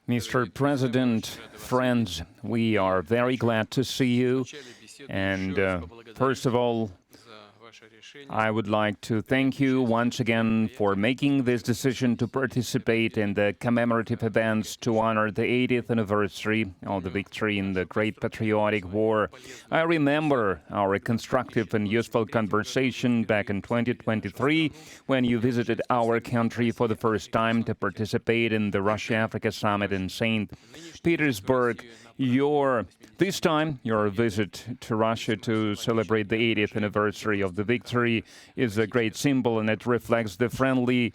Mr. President, friends, we are very glad to see you. And first of all, I would like to thank you once again for making this decision to participate in the commemorative events to honor the 80th anniversary of the victory in the Great Patriotic War. I remember our constructive and useful conversation back in 2023 when you visited our country for the first time to participate in the Russia-Africa Summit in St. Petersburg. This time, your visit to Russia to celebrate the 80th anniversary of the victory is a great symbol, and it reflects the friendly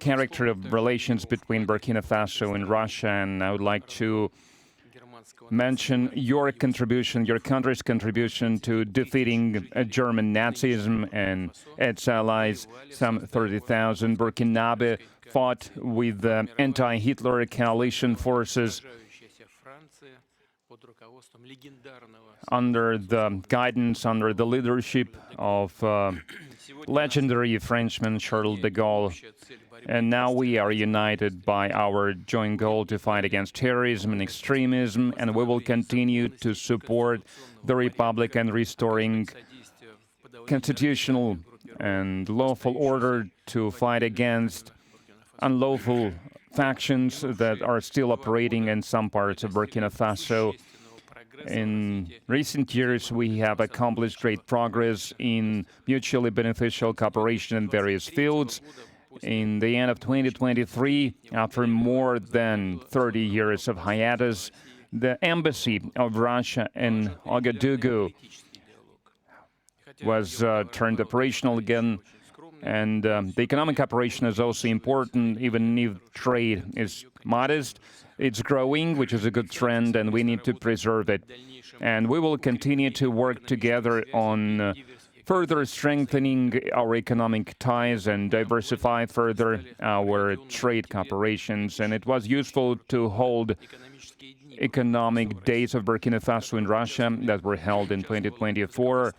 character of relations between Burkina Faso and Russia. And I would like to mention your contribution, your country's contribution to defeating German Nazism and its allies. Some 30,000 Burkinabe fought with the anti-Hitler coalition forces under the guidance, under the leadership of legendary Frenchman Charles de Gaulle. And now we are united by our joint goal to fight against terrorism and extremism, and we will continue to support the Republic and restoring constitutional and lawful order, to fight against unlawful factions that are still operating in some parts of Burkina Faso. In recent years, we have accomplished great progress in mutually beneficial cooperation in various fields. In the end of 2023, after more than 30 years of hiatus, the embassy of Russia in Ouagadougou was turned operational again. And the economic cooperation is also important, even if trade is modest. It's growing, which is a good trend, and we need to preserve it. And we will continue to work together on further strengthening our economic ties and diversify further our trade cooperations. And it was useful to hold economic days of Burkina Faso in Russia that were held in 2024.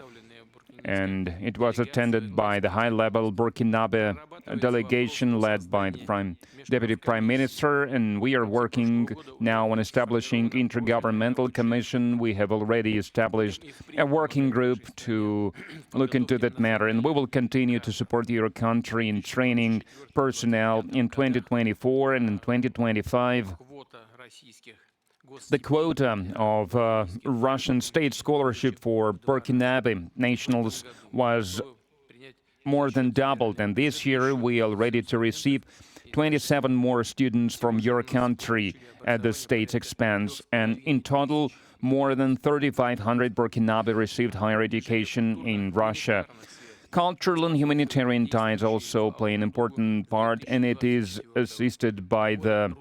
And it was attended by the high-level Burkinabe delegation led by the Deputy Prime Minister, and we are working now on establishing intergovernmental commission. We have already established a working group to look into that matter, and we will continue to support your country in training personnel in 2024 and in 2025. The quota of Russian state scholarship for Burkinabe nationals was more than doubled, and this year we are ready to receive 27 more students from your country at the state's expense, and in total, more than 3,500 Burkinabe received higher education in Russia. Cultural and humanitarian ties also play an important part, and it is assisted by the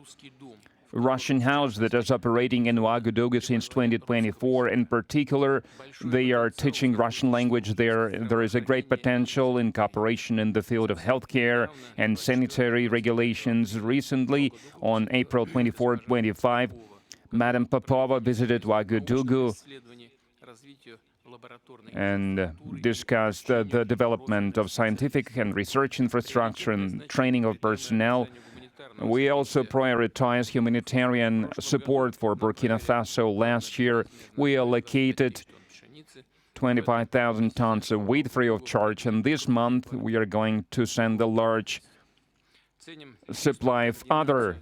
Russian house that is operating in Ouagadougou since 2024. In particular, they are teaching Russian language there. There is a great potential in cooperation in the field of healthcare and sanitary regulations. Recently, on April 24-25, Madam Popova visited Ouagadougou and discussed the development of scientific and research infrastructure and training of personnel. We also prioritize humanitarian support for Burkina Faso. Last year, we allocated 25,000 tons of wheat free of charge, and this month we are going to send a large supply of other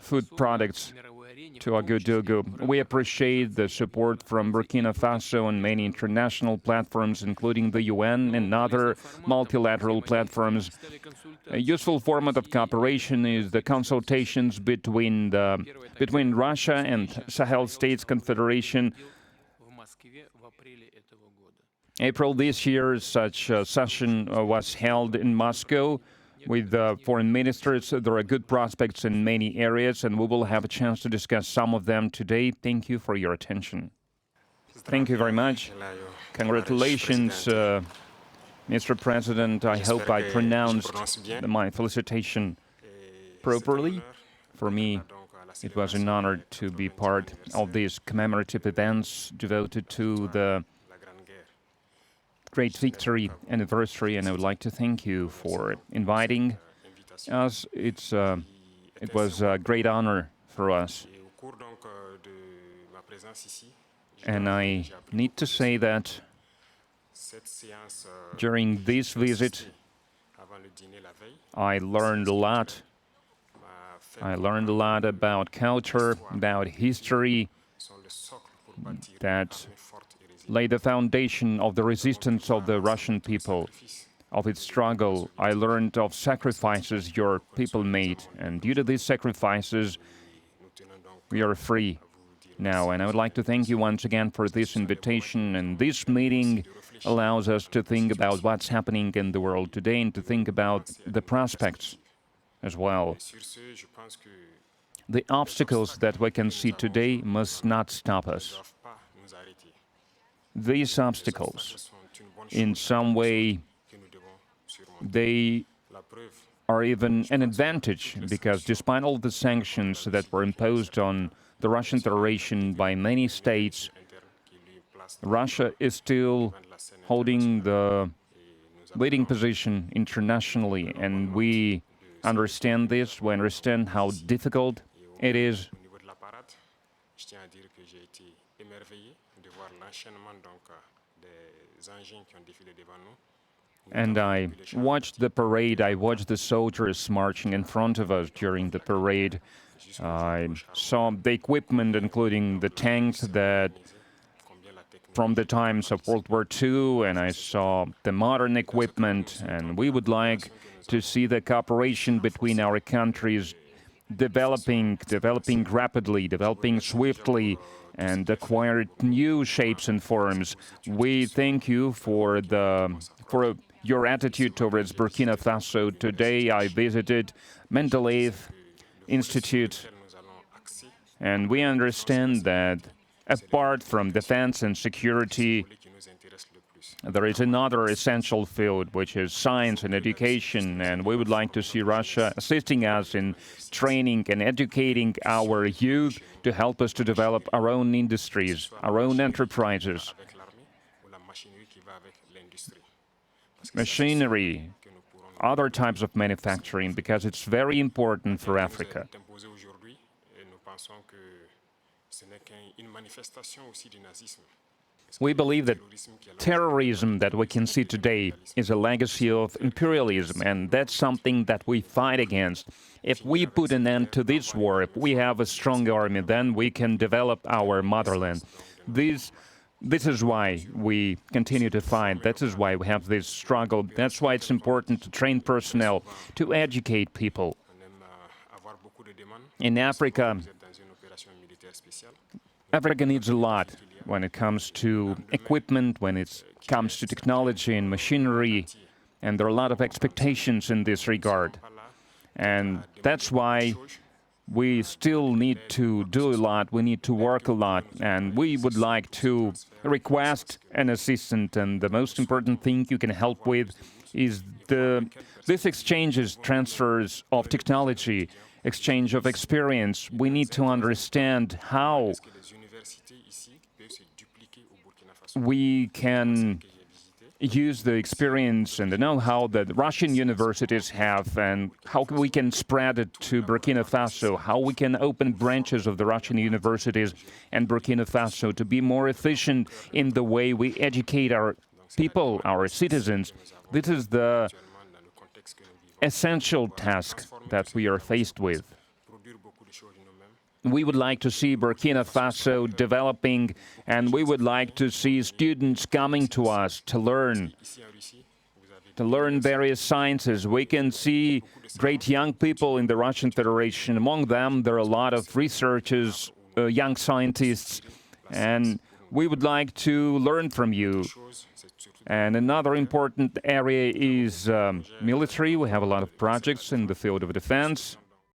food products to Ouagadougou. We appreciate the support from Burkina Faso and many international platforms, including the UN and other multilateral platforms. A useful format of cooperation is the consultations between Russia and Sahel States Confederation. April this year, such a session was held in Moscow with foreign ministers. There are good prospects in many areas, and we will have a chance to discuss some of them today. Thank you for your attention. Thank you very much. Congratulations, Mr. President. I hope I pronounced my felicitation properly. For me, it was an honor to be part of these commemorative events devoted to the Great Victory anniversary, and I would like to thank you for inviting us. It's It was a great honor for us. And I need to say that during this visit, I learned a lot. I learned a lot about culture, about history, that laid the foundation of the resistance of the Russian people, of its struggle. I learned of sacrifices your people made, and due to these sacrifices, we are free now. And I would like to thank you once again for this invitation, and this meeting allows us to think about what's happening in the world today and to think about the prospects as well. The obstacles that we can see today must not stop us. These obstacles, in some way, they are even an advantage, because despite all the sanctions that were imposed on the Russian Federation by many states, Russia is still holding the leading position internationally, and we understand this, we understand how difficult it is. And I watched the parade, I watched the soldiers marching in front of us during the parade. I saw the equipment, including the tanks that from the times of World War II, and I saw the modern equipment, and we would like to see the cooperation between our countries developing rapidly, developing swiftly, and acquire new shapes and forms. We thank you for your attitude towards Burkina Faso. Today I visited Mendeleev Institute, and we understand that apart from defense and security, there is another essential field, which is science and education, and we would like to see Russia assisting us in training and educating our youth to help us to develop our own industries, our own enterprises. Machinery, other types of manufacturing, because it's very important for Africa. We believe that terrorism that we can see today is a legacy of imperialism, and that's something that we fight against. If we put an end to this war, if we have a strong army, then we can develop our motherland. This is why we continue to fight. That is why we have this struggle. That's why it's important to train personnel, to educate people. In Africa, Africa needs a lot when it comes to equipment, when it comes to technology and machinery, and there are a lot of expectations in this regard. And that's why we still need to do a lot, we need to work a lot, and we would like to request an assistant, and the most important thing you can help with is this exchanges, transfers of technology, exchange of experience. We need to understand how we can use the experience and the know-how that Russian universities have, and how we can spread it to Burkina Faso, how we can open branches of the Russian universities and Burkina Faso to be more efficient in the way we educate our people, our citizens. This is the essential task that we are faced with. We would like to see Burkina Faso developing, and we would like to see students coming to us to learn various sciences. We can see great young people in the Russian Federation. Among them, there are a lot of researchers, young scientists, and we would like to learn from you. And another important area is military. We have a lot of projects in the field of defense.